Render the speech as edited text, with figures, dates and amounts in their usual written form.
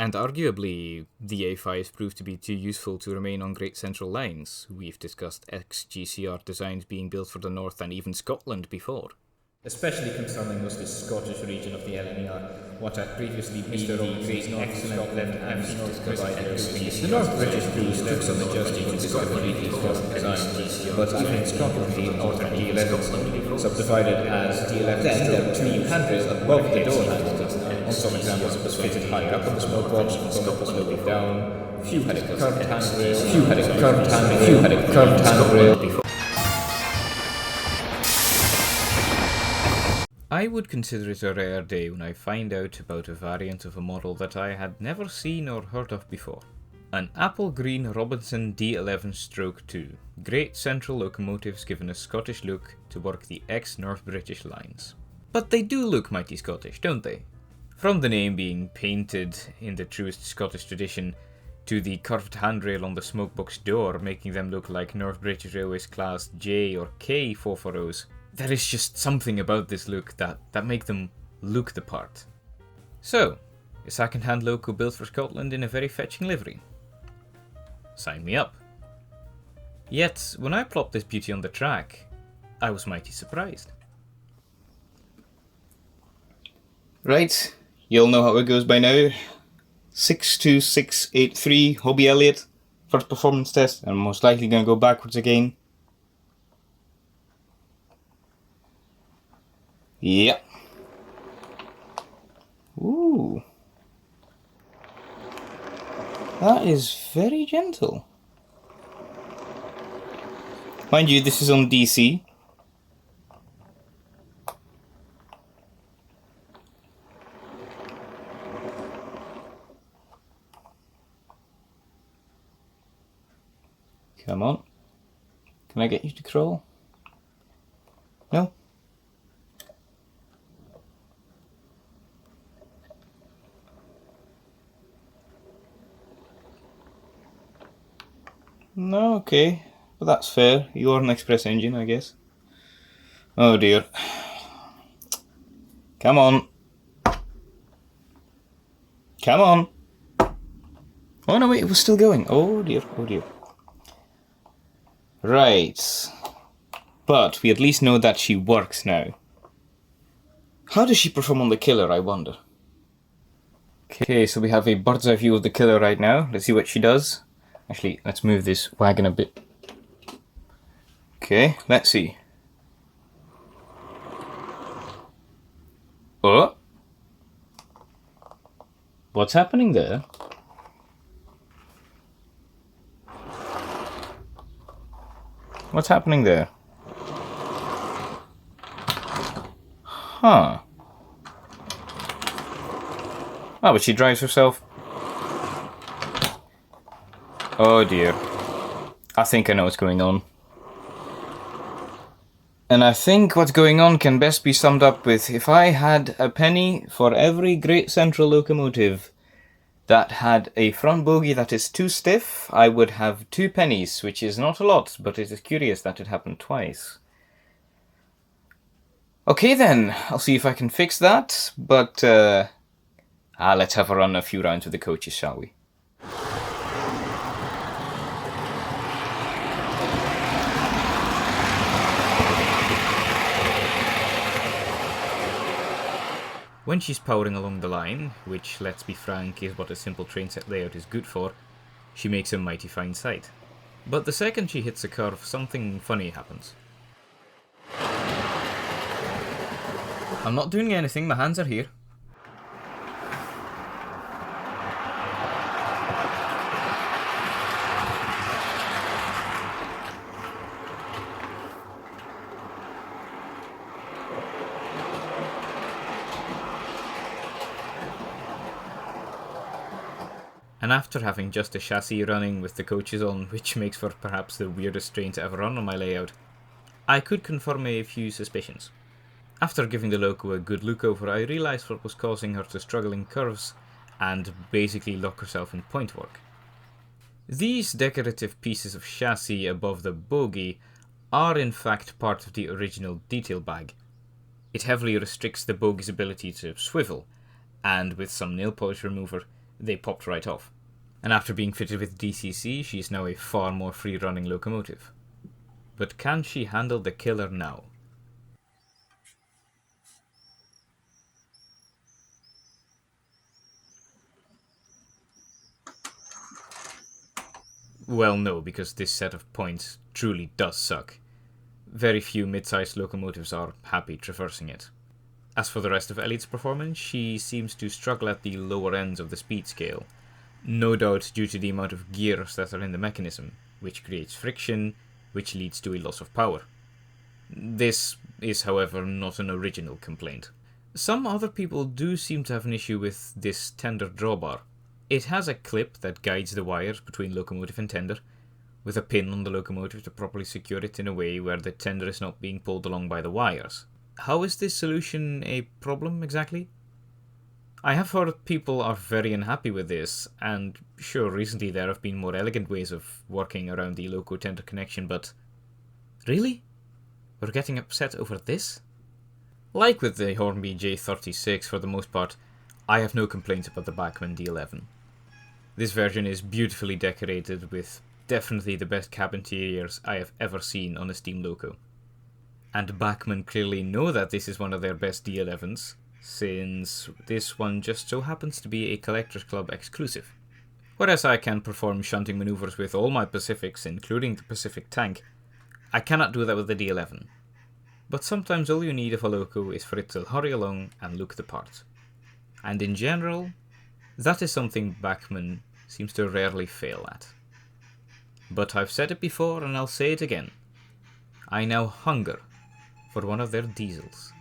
And arguably, the A5s proved to be too useful to remain on Great Central lines. We've discussed ex-GCR designs being built for the North and even Scotland before. Especially concerning was the Scottish region of the LNER, what had previously been the great excellent left and north providers. The North British crews took some adjusting to discover these Scotland designs, but even in Scotland the altered D11 subdivided as D11. Then there were two handrails above the door handle. On some examples it was fitted higher up on the smoke box, some it was looking down. Few had a curved handrail, few had a curved handrail, few had a curved handrail. I would consider it a rare day when I find out about a variant of a model that I had never seen or heard of before. An Apple Green Robinson D11-2, Great Central locomotives given a Scottish look to work the ex-North British lines. But they do look mighty Scottish, don't they? From the name being painted in the truest Scottish tradition, to the curved handrail on the smokebox door making them look like North British Railways Class J or K 440s, there is just something about this look that make them look the part. So, a second-hand loco built for Scotland in a very fetching livery. Sign me up. Yet, when I plopped this beauty on the track, I was mighty surprised. Right, you'll know how it goes by now. 62683 Hobbie Elliott, first performance test, and I'm most likely going to go backwards again. Yep. Ooh. That is very gentle. Mind you, this is on DC. Come on. Can I get you to crawl? No? No, okay. But that's fair. You are an express engine, I guess. Oh dear. Come on. Come on. Oh no, wait, it was still going. Oh dear, oh dear. Right. But we at least know that she works now. How does she perform on the killer, I wonder? Okay, so we have a bird's eye view of the killer right now. Let's see what she does. Actually, let's move this wagon a bit. Okay, let's see. Oh! What's happening there? What's happening there? Huh. Oh, but she drives herself. Oh dear. I think I know what's going on. And I think what's going on can best be summed up with, if I had a penny for every Great Central locomotive that had a front bogie that is too stiff, I would have 2 pennies, which is not a lot, but it is curious that it happened twice. Okay then, I'll see if I can fix that, but let's have a run a few rounds with the coaches, shall we? When she's powering along the line, which, let's be frank, is what a simple train set layout is good for, she makes a mighty fine sight. But the second she hits a curve, something funny happens. I'm not doing anything, my hands are here. And after having just a chassis running with the coaches on, which makes for perhaps the weirdest train to ever run on my layout, I could confirm a few suspicions. After giving the loco a good look over, I realised what was causing her to struggle in curves and basically lock herself in point work. These decorative pieces of chassis above the bogie are in fact part of the original detail bag. It heavily restricts the bogie's ability to swivel, and with some nail polish remover, they popped right off. And after being fitted with DCC, she is now a far more free-running locomotive. But can she handle the killer now? Well, no, because this set of points truly does suck. Very few mid-sized locomotives are happy traversing it. As for the rest of Elliott's performance, she seems to struggle at the lower ends of the speed scale, no doubt due to the amount of gears that are in the mechanism, which creates friction, which leads to a loss of power. This is, however, not an original complaint. Some other people do seem to have an issue with this tender drawbar. It has a clip that guides the wires between locomotive and tender, with a pin on the locomotive to properly secure it in a way where the tender is not being pulled along by the wires. How is this solution a problem exactly? I have heard people are very unhappy with this, and sure, recently there have been more elegant ways of working around the loco-tender connection, but really? We're getting upset over this? Like with the Hornby J36 for the most part, I have no complaints about the Bachmann D11. This version is beautifully decorated with definitely the best cab interiors I have ever seen on a steam loco. And Bachmann clearly know that this is one of their best D11s, since this one just so happens to be a Collectors Club exclusive. Whereas I can perform shunting maneuvers with all my Pacifics, including the Pacific tank, I cannot do that with the D11. But sometimes all you need of a loco is for it to hurry along and look the part. And in general, that is something Bachmann seems to rarely fail at. But I've said it before and I'll say it again. I now hunger for one of their diesels.